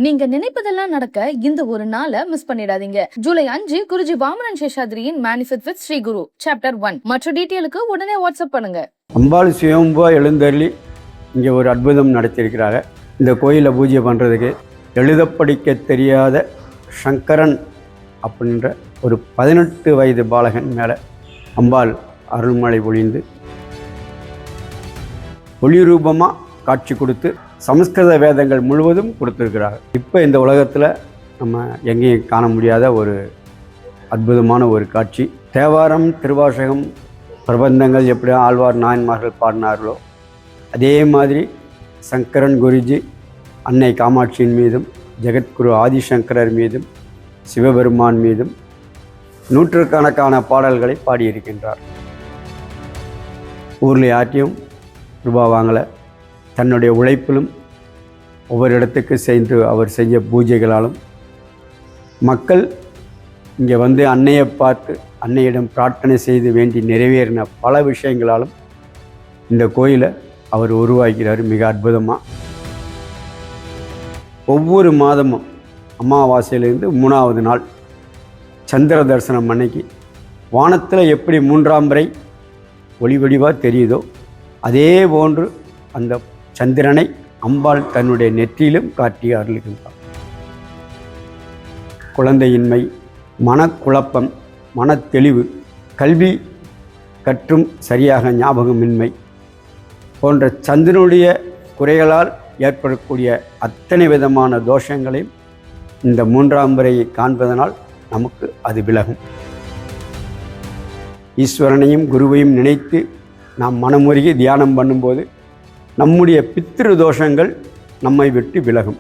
நீங்க நினைப்பதெல்லாம் நடக்க இந்த ஒரு நாளை மிஸ் பண்ணிடாதீங்க. ஜூலை 5 குருஜி வாமனன் சேஷாத்ரியின் manifest with Shri Guru chapter 1. மற்ற டீட்டெயிலுக்கு உடனே வாட்ஸ்அப் பண்ணுங்க. அம்பாள் சுயம்பா எழுந்தருளி இங்கே ஒரு அற்புதம் நடத்தியிருக்கிறாங்க. இந்த கோயிலை பூஜை பண்ணுறதுக்கு எழுத படிக்க தெரியாத சங்கரன் அப்படின்ற ஒரு 18 வயது பாலகன் மேலே அம்பாள் அருள்மழை பொழிந்து ஒளி ரூபமாக காட்சி கொடுத்து சமஸ்கிருத வேதங்கள் முழுவதும் கொடுத்துருக்கிறாங்க. இப்போ இந்த உலகத்தில் நம்ம எங்கேயும் காண முடியாத ஒரு அற்புதமான ஒரு காட்சி. தேவாரம், திருவாசகம், பிரபந்தங்கள் எப்படி ஆழ்வார் நாயன்மார்கள் பாடினார்களோ அதே மாதிரி சங்கரன் குருஜி அன்னை காமாட்சியின் மீதும் ஜெகத்குரு ஆதிசங்கரர் மீதும் சிவபெருமான் மீதும் நூற்றுக்கணக்கான பாடல்களை பாடியிருக்கின்றார். ஊரில் யார்ட்டையும் ரூபா வாங்கலை. தன்னுடைய உழைப்பிலும் ஒவ்வொரு இடத்துக்கு சென்று அவர் செஞ்ச பூஜைகளாலும் மக்கள் இங்கே வந்து அன்னையை பார்த்து அன்னையிடம் பிரார்த்தனை செய்து வேண்டி நிறைவேறின பல விஷயங்களாலும் இந்த கோயிலை அவர் உருவாக்கிறார் மிக அற்புதமாக. ஒவ்வொரு மாதமும் அமாவாசையிலிருந்து 3வது நாள் சந்திர தரிசனம் அன்னைக்கு வானத்தில் எப்படி 3ஆம் பிறை ஒளி வடிவாக தெரியுதோ அதே போன்று அந்த சந்திரனை அம்பாள் தன்னுடைய நெற்றியிலும் காட்டி அருளுகின்றார். குழந்தையின்மை, மனக்குழப்பம், மனத்தெளிவு, கல்வி கற்றும் சரியாக ஞாபகமின்மை போன்ற சந்திரனுடைய குறைகளால் ஏற்படக்கூடிய அத்தனை விதமான தோஷங்களையும் இந்த 3ஆம் பிறையை காண்பதனால் நமக்கு அது விலகும். ஈஸ்வரனையும் குருவையும் நினைத்து நாம் மனமுருகி தியானம் பண்ணும்போது நம்முடைய பித்ரு தோஷங்கள் நம்மை விட்டு விலகும்.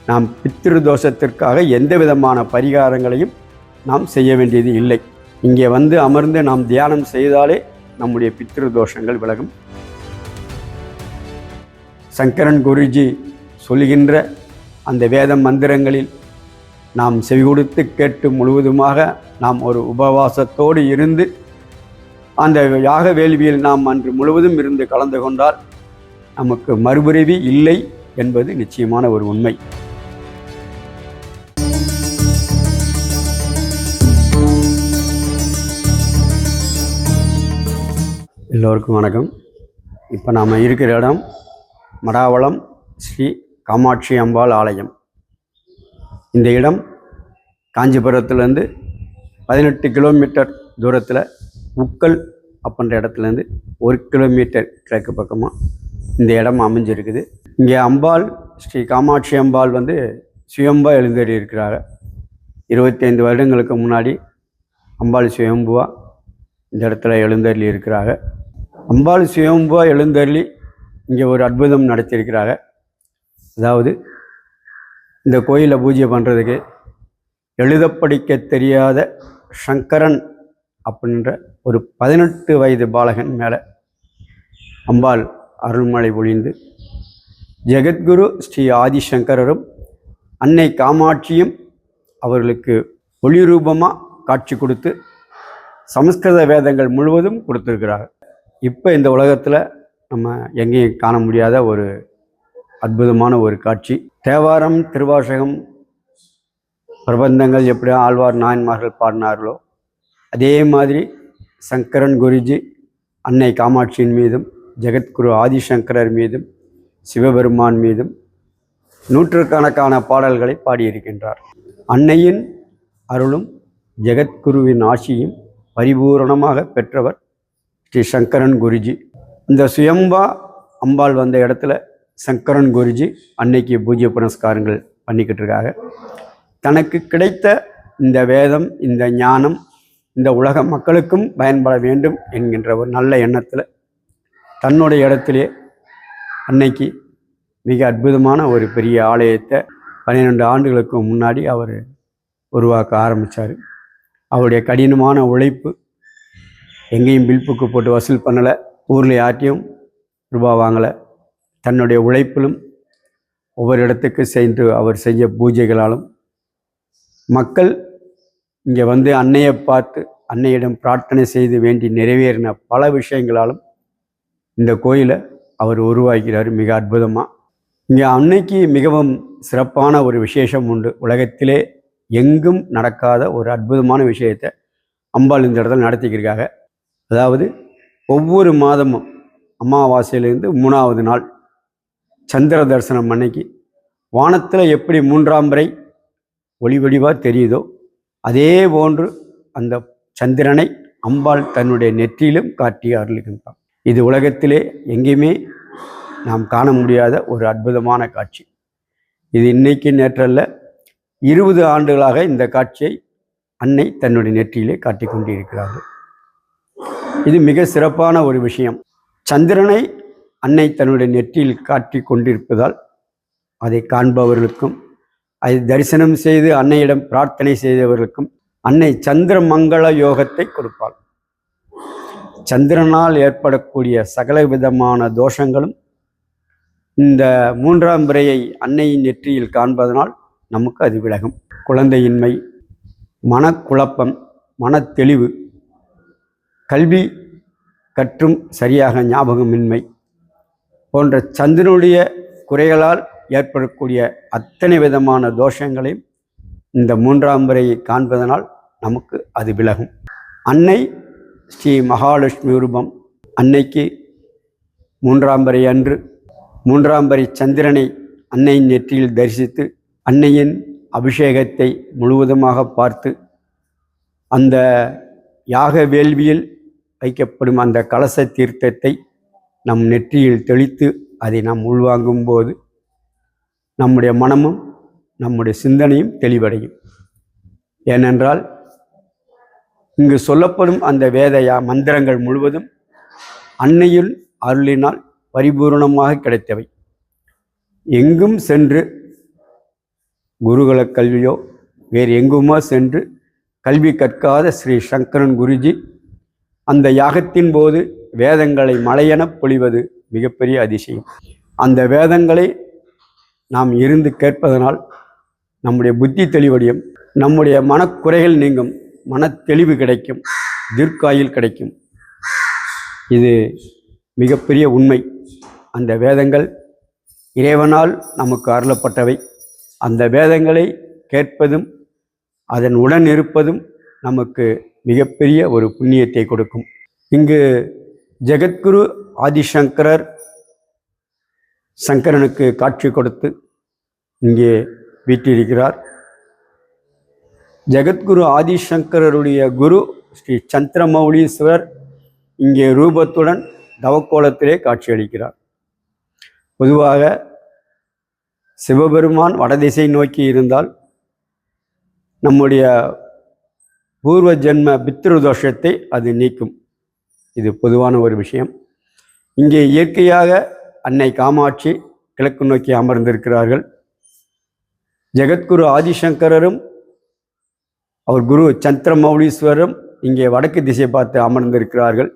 நாம் பித்ரு தோஷத்திற்காக எந்த விதமான பரிகாரங்களையும் நாம் செய்ய வேண்டியது இல்லை. இங்கே வந்து அமர்ந்து நாம் தியானம் செய்தாலே நம்முடைய பித்ரு தோஷங்கள் விலகும். சங்கரன் குருஜி சொல்கின்ற அந்த வேத மந்திரங்களில் நாம் செவிகொடுத்து கேட்டு முழுவதுமாக நாம் ஒரு உபவாசத்தோடு இருந்து அந்த யாக வேள்வியில் நாம் அன்று முழுவதும் இருந்து கலந்து கொண்டால் நமக்கு மறுபிறவி இல்லை என்பது நிச்சயமான ஒரு உண்மை. எல்லோருக்கும் வணக்கம். இப்போ நாம் இருக்கிற இடம் மடாவளம் ஸ்ரீ காமாட்சி அம்பாள் ஆலயம். இந்த இடம் காஞ்சிபுரத்துலேருந்து 18 கிலோமீட்டர் தூரத்தில் உக்கல் அப்படின்ற இடத்துலேருந்து 1 கிலோமீட்டர் கிழக்கு பக்கமாக இந்த இடம் அமைஞ்சிருக்குது. இங்கே அம்பாள் ஸ்ரீ காமாட்சி அம்பாள் வந்து சுயம்பா எழுந்தருளி இருக்கிறாங்க. 25 வருடங்களுக்கு முன்னாடி அம்பாள் சுயம்புவா இந்த இடத்துல எழுந்தருளி இருக்கிறாங்க. அம்பாள் சுயம்புவா எழுந்தருளி இங்கே ஒரு அற்புதம் நடத்தியிருக்கிறாங்க. அதாவது இந்த கோயிலை பூஜை பண்ணுறதுக்கு எழுத படிக்க தெரியாத சங்கரன் அப்படின்ற ஒரு 18 வயது பாலகன் மேலே அம்பாள் அருள்மழை பொழிந்து ஜெகத்குரு ஸ்ரீ ஆதிசங்கரரும் அன்னை காமாட்சியும் அவர்களுக்கு ஒளி ரூபமாக காட்சி கொடுத்து சமஸ்கிருத வேதங்கள் முழுவதும் கொடுத்துருக்கிறார். இப்போ இந்த உலகத்தில் நம்ம எங்கேயும் காண முடியாத ஒரு அற்புதமான ஒரு காட்சி. தேவாரம், திருவாசகம், பிரபந்தங்கள் எப்படி ஆழ்வார் நாயன்மார்கள் பாடினார்களோ அதே மாதிரி சங்கரன் குருஜி அன்னை காமாட்சியின் மீதும் ஜெகத்குரு ஆதிசங்கரர் மீதும் சிவபெருமான் மீதும் நூற்றுக்கணக்கான பாடல்களை பாடியிருக்கின்றார். அன்னையின் அருளும் ஜெகத்குருவின் ஆட்சியும் பரிபூரணமாக பெற்றவர் ஸ்ரீ சங்கரன் குருஜி. இந்த சுயம்பா அம்பாள் வந்த இடத்துல சங்கரன் குருஜி அன்னைக்கு பூஜ்ய புனஸ்காரங்கள் பண்ணிக்கிட்டு இருக்காங்க. தனக்கு கிடைத்த இந்த வேதம், இந்த ஞானம் இந்த உலக மக்களுக்கும் பயன்பட வேண்டும் என்கின்ற ஒரு நல்ல எண்ணத்தில் தன்னுடைய இடத்திலே அன்னைக்கு மிக அற்புதமான ஒரு பெரிய ஆலயத்தை 12 ஆண்டுகளுக்கு முன்னாடி அவர் உருவாக்க ஆரம்பித்தார். அவருடைய கடினமான உழைப்பு, எங்கேயும் பில்புக்கு போட்டு வசூல் பண்ணலை, ஊரில் யார்ட்டையும் ரூபா வாங்கலை. தன்னுடைய உழைப்பிலும் ஒவ்வொரு இடத்துக்கு சென்று அவர் செஞ்ச பூஜைகளாலும் மக்கள் இங்கே வந்து அன்னையை பார்த்து அன்னையிடம் பிரார்த்தனை செய்து வேண்டி நிறைவேறின பல விஷயங்களாலும் இந்த கோயிலை அவர் உருவாக்கிறார் மிக அற்புதமாக. இங்கே அன்னைக்கு மிகவும் சிறப்பான ஒரு விசேஷம் உண்டு. உலகத்திலே எங்கும் நடக்காத ஒரு அற்புதமான விஷயத்தை அம்பாள் இந்த இடத்துல நடத்திக்கிருக்காங்க. அதாவது ஒவ்வொரு மாதமும் அமாவாசையிலேருந்து 3வது நாள் சந்திர தரிசனம் அன்னைக்கு வானத்தில் எப்படி 3ஆம் பிறை ஒளி வடிவாக தெரியுதோ அதே போன்று அந்த சந்திரனை அம்பாள் தன்னுடைய நெற்றியிலும் காட்டி அருளுகின்றான். இது உலகத்திலே எங்கேயுமே நாம் காண முடியாத ஒரு அற்புதமான காட்சி. இது இன்னைக்கு நேற்றல்ல, 20 ஆண்டுகளாக இந்த காட்சியை அன்னை தன்னுடைய நெற்றியிலே காட்டி கொண்டிருக்கிறார்கள். இது மிக சிறப்பான ஒரு விஷயம். சந்திரனை அன்னை தன்னுடைய நெற்றியில் காட்டி கொண்டிருப்பதால் அதை காண்பவர்களுக்கும் அதை தரிசனம் செய்து அன்னையிடம் பிரார்த்தனை செய்தவர்களுக்கும் அன்னை சந்திர மங்கள யோகத்தை கொடுப்பாள். சந்திரனால் ஏற்படக்கூடிய சகல விதமான தோஷங்களும் இந்த 3ஆம் பிறையை அன்னையின் நெற்றியில் காண்பதனால் நமக்கு அது விலகும். குழந்தையின்மை, மனக்குழப்பம், மனத்தெளிவு, கல்வி கற்றும் சரியாக ஞாபகமின்மை போன்ற சந்திரனுடைய குறைகளால் ஏற்படக்கூடிய அத்தனை விதமான தோஷங்களையும் இந்த 3ஆம் பிறையை காண்பதனால் நமக்கு அது விலகும். அன்னை ஸ்ரீ மகாலட்சுமி ரூபம். அன்னைக்கு 3ஆம் பிறை அன்று 3ஆம் பிறை சந்திரனை அன்னையின் நெற்றியில் தரிசித்து அன்னையின் அபிஷேகத்தை முழுவதுமாக பார்த்து அந்த யாக வேள்வியில் வைக்கப்படும் அந்த கலச தீர்த்தத்தை நம் நெற்றியில் தெளித்து அதை நாம் உள்வாங்கும் போது நம்முடைய மனமும் நம்முடைய சிந்தனையும் தெளிவடையும். ஏனென்றால் இங்கு சொல்லப்படும் அந்த வேத மந்திரங்கள் முழுவதும் அன்னையின் அருளினால் பரிபூர்ணமாக கிடைத்தவை. எங்கும் சென்று குருகுல கல்வியோ வேறு எங்குமோ சென்று கல்வி கற்காத ஸ்ரீ சங்கரன் குருஜி அந்த யாகத்தின் போது வேதங்களை மழையென பொழிவது மிகப்பெரிய அதிசயம். அந்த வேதங்களை நாம் இருந்து கேட்பதனால் நம்முடைய புத்தி தெளிவடையும், நம்முடைய மனக்குறைகள் நீங்கும், மனத்தெளிவு கிடைக்கும், தீர்க்காயுள் கிடைக்கும். இது மிகப்பெரிய உண்மை. அந்த வேதங்கள் இறைவனால் நமக்கு அருளப்பட்டவை. அந்த வேதங்களை கேட்பதும் அதன் உடன் இருப்பதும் நமக்கு மிகப்பெரிய ஒரு புண்ணியத்தை கொடுக்கும். இங்கு ஜெகத்குரு ஆதிசங்கரர் சங்கரனுக்கு காட்சி கொடுத்து இங்கே வீற்றிருக்கிறார். ஜெகத்குரு ஆதிசங்கரருடைய குரு ஸ்ரீ சந்திரமௌலீஸ்வரர் இங்கே ரூபத்துடன் தவக்கோலத்திலே காட்சியளிக்கிறார். பொதுவாக சிவபெருமான் வடதிசை நோக்கி இருந்தால் நம்முடைய பூர்வ ஜென்ம பித்ருதோஷத்தை அது நீக்கும். இது பொதுவான ஒரு விஷயம். இங்கே இயற்கையாக அன்னை காமாட்சி கிழக்கு நோக்கி அமர்ந்திருக்கிறார்கள். ஜெகத்குரு ஆதிசங்கரரும் அவர் குரு சந்திரமௌலீஸ்வரரும் இங்கே வடக்கு திசை பார்த்து அமர்ந்திருக்கிறார்கள்.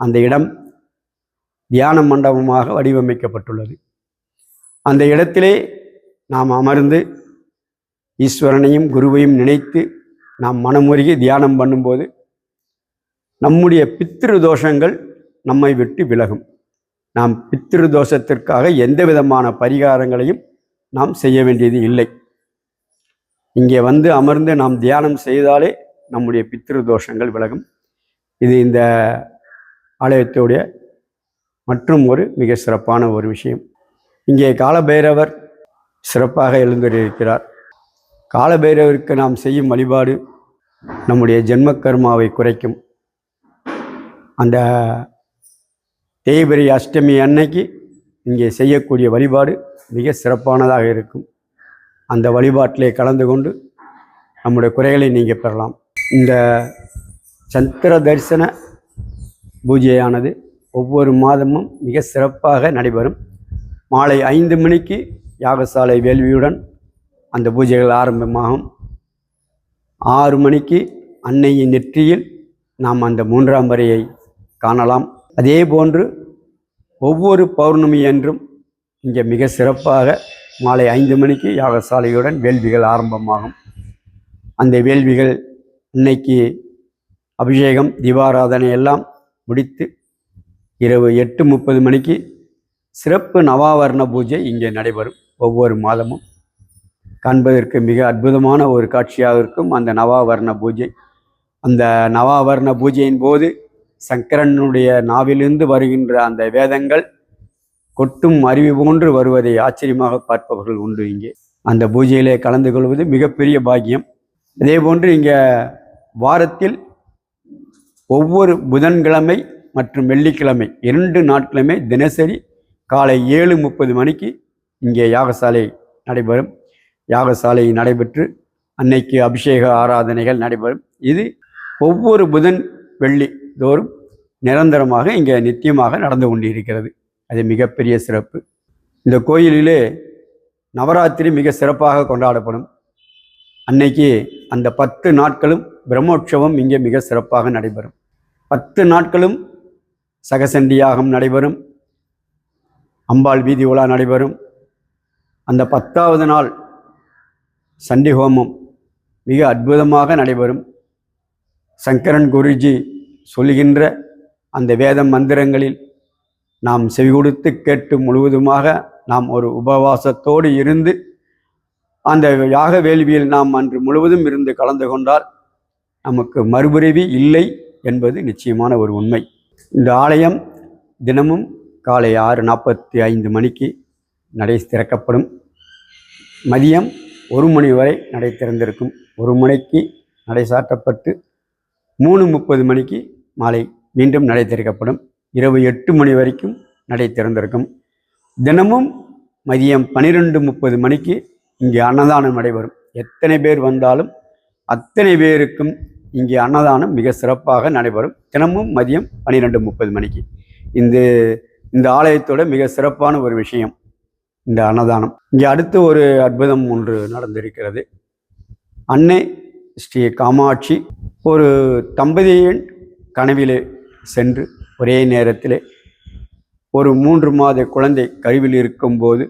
அந்த இடம் தியான மண்டபமாக வடிவமைக்கப்பட்டுள்ளது. அந்த இடத்திலே நாம் அமர்ந்து ஈஸ்வரனையும் குருவையும் நினைத்து நாம் மனமுருகி தியானம் பண்ணும்போது நம்முடைய பித்ரு தோஷங்கள் நம்மை விட்டு விலகும். நாம் பித்ரு தோஷத்திற்காக எந்த விதமான பரிகாரங்களையும் நாம் செய்ய வேண்டியது இல்லை. இங்கே வந்து அமர்ந்து நாம் தியானம் செய்தாலே நம்முடைய பித்ரு தோஷங்கள் விலகும். இது இந்த ஆலயத்துடைய மற்றும் ஒரு மிக சிறப்பான ஒரு விஷயம். இங்கே காலபைரவர் சிறப்பாக எழுந்திருக்கிறார். காலபைரவருக்கு நாம் செய்யும் வழிபாடு நம்முடைய ஜென்ம கர்மாவை குறைக்கும். அந்த தேய்பிரை அஷ்டமி அன்னைக்கு இங்கே செய்யக்கூடிய வழிபாடு மிக சிறப்பானதாக இருக்கும். அந்த வழிபாட்டிலே கலந்து கொண்டு நம்முடைய குறைகளை நீங்கள் பெறலாம். இந்த சந்திர தரிசன பூஜையானது ஒவ்வொரு மாதமும் மிக சிறப்பாக நடைபெறும். மாலை 5 மணிக்கு யாகசாலை வேள்வியுடன் அந்த பூஜைகள் ஆரம்பமாகும். 6 மணிக்கு அன்னையின் நெற்றியில் நாம் அந்த 3ஆம் பிறையை காணலாம். அதே போன்று ஒவ்வொரு பௌர்ணமி என்றும் இங்கே மிக சிறப்பாக மாலை 5 மணிக்கு யாகசாலையுடன் வேள்விகள் ஆரம்பமாகும். அந்த வேள்விகள் இன்னைக்கு அபிஷேகம் தீபாராதனை எல்லாம் முடித்து இரவு 8:30 மணிக்கு சிறப்பு நவாவரண பூஜை இங்கே நடைபெறும். ஒவ்வொரு மாதமும் காண்பதற்கு மிக அற்புதமான ஒரு காட்சியாக இருக்கும் அந்த நவாவரண பூஜை. அந்த நவாவரண பூஜையின் போது சங்கரனுடைய நாவிலிருந்து வருகின்ற அந்த வேதங்கள் கொட்டும் அருவி போன்று வருவதை ஆச்சரியமாக பார்ப்பவர்கள் உண்டு. இங்கே அந்த பூஜையிலே கலந்து கொள்வது மிகப்பெரிய பாக்கியம். அதே போன்று இங்கே வாரத்தில் ஒவ்வொரு புதன்கிழமை மற்றும் வெள்ளிக்கிழமை 2 நாட்களுமே தினசரி காலை 7:30 மணிக்கு இங்கே யாகசாலை நடைபெறும். யாகசாலை நடைபெற்று அன்னைக்கு அபிஷேக ஆராதனைகள் நடைபெறும். இது ஒவ்வொரு புதன் வெள்ளி தோறும் நிரந்தரமாக இங்கே நித்தியமாக நடந்து கொண்டிருக்கிறது. அது மிகப்பெரிய சிறப்பு. இந்த கோயிலிலே நவராத்திரி மிக சிறப்பாக கொண்டாடப்படும். அன்னைக்கு அந்த 10 நாட்களும் பிரம்மோற்சவம் இங்கே மிக சிறப்பாக நடைபெறும். 10 நாட்களும் சகசண்டி யாகம் நடைபெறும். அம்பாள் வீதி உலா நடைபெறும். அந்த 10வது நாள் சண்டி ஹோமம் மிக அற்புதமாக நடைபெறும். சங்கரன் குருஜி சொல்லுகின்ற அந்த வேத மந்திரங்களில் நாம் செவிகொடுத்து கேட்டு முழுவதுமாக நாம் ஒரு உபவாசத்தோடு இருந்து அந்த யாக வேள்வியில் நாம் அன்று முழுவதும் இருந்து கலந்து கொண்டால் நமக்கு மறுபிறவி இல்லை என்பது நிச்சயமான ஒரு உண்மை. இந்த ஆலயம் தினமும் காலை 6:45 மணிக்கு நடை திறக்கப்படும். மதியம் 1 மணி வரை நடை திறந்திருக்கும். 1 மணிக்கு நடை சாற்றப்பட்டு 3:30 மணிக்கு மாலை மீண்டும் நடை திறக்கப்படும். இரவு 8 மணி வரைக்கும் நடை திறந்திருக்கும். தினமும் மதியம் 12:30 மணிக்கு இங்கே அன்னதானம் நடைபெறும். எத்தனை பேர் வந்தாலும் அத்தனை பேருக்கும் இங்கே அன்னதானம் மிக சிறப்பாக நடைபெறும். தினமும் மதியம் 12:30 மணிக்கு. இந்த ஆலயத்தோட மிக சிறப்பான ஒரு விஷயம் இந்த அன்னதானம். இங்கே அடுத்து ஒரு அற்புதம் ஒன்று நடந்திருக்கிறது. அன்னை ஸ்ரீ காமாட்சி ஒரு தம்பதியின் கனவிலே சென்று ஒரே நேரத்திலே ஒரு 3 மாத குழந்தை கருவில் இருக்கும்போது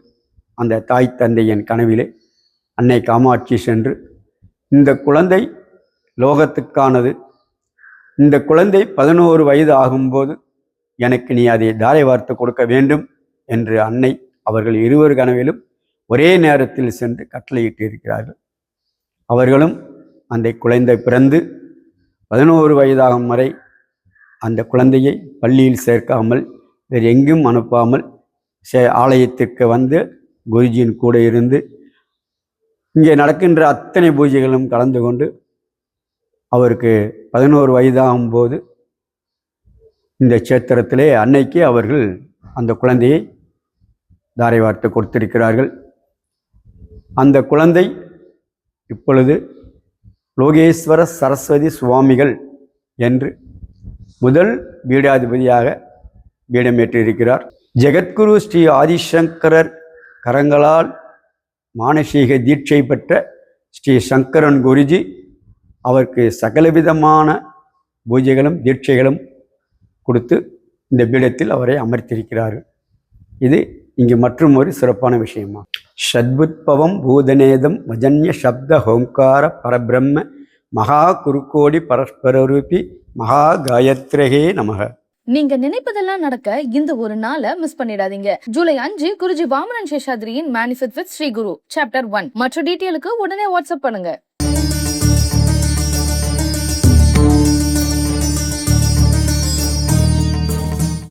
அந்த தாய் தந்தையின் கனவிலே அன்னை காமாட்சி சென்று, இந்த குழந்தை லோகத்துக்கானது, இந்த குழந்தை 11 வயது ஆகும்போது எனக்கு நீ அதை தாரை வார்த்து கொடுக்க வேண்டும் என்று அன்னை அவர்கள் 2 கனவிலும் ஒரே நேரத்தில் சென்று கட்டளையிட்டு இருக்கிறார்கள். அவர்களும் அந்த குழந்தை பிறந்து 11 வயதாகும் வரை அந்த குழந்தையை பள்ளியில் சேர்க்காமல் வேறு எங்கும் அனுப்பாமல் ஆலயத்திற்கு வந்து குருஜியின் கூட இருந்து இங்கே நடக்கின்ற அத்தனை பூஜைகளும் கலந்து கொண்டு அவருக்கு 11 வயதாகும் போது இந்த சேத்திரத்திலே அன்னைக்கு அவர்கள் அந்த குழந்தையை தாரை வார்த்து கொடுத்திருக்கிறார்கள். அந்த குழந்தை இப்பொழுது லோகேஸ்வர சரஸ்வதி சுவாமிகள் என்று முதல் பீடாதிபதியாக பீடமேற்றிருக்கிறார். ஜெகத்குரு ஸ்ரீ ஆதிசங்கரர் கரங்களால் மானசீக தீட்சை பெற்ற ஸ்ரீ சங்கரன் குருஜி அவருக்கு சகலவிதமான பூஜைகளும் தீட்சைகளும் கொடுத்து இந்த பீடத்தில் அவரை அமர்த்தியிருக்கிறார்கள். இது இங்கு மற்றும் ஒரு சிறப்பான விஷயமா. ஷத்புத்பவம் பூதநேதம் வஜன்ய சப்த ஹோங்கார பரபிரம்ம மகா குருக்கோடி பரஸ்பரரூபி மகா காயத்ரகே நமக. நீங்க நினைப்பதெல்லாம் நடக்க இந்த ஒரு நாளை மிஸ் பண்ணிடாதீங்க. ஜூலை 5 குருஜி வாமனன் சேஷாத்ரியின் manifest with Shri Guru chapter 1. மற்ற டீட்டெயிலுக்கு உடனே வாட்ஸ்அப் பண்ணுங்க.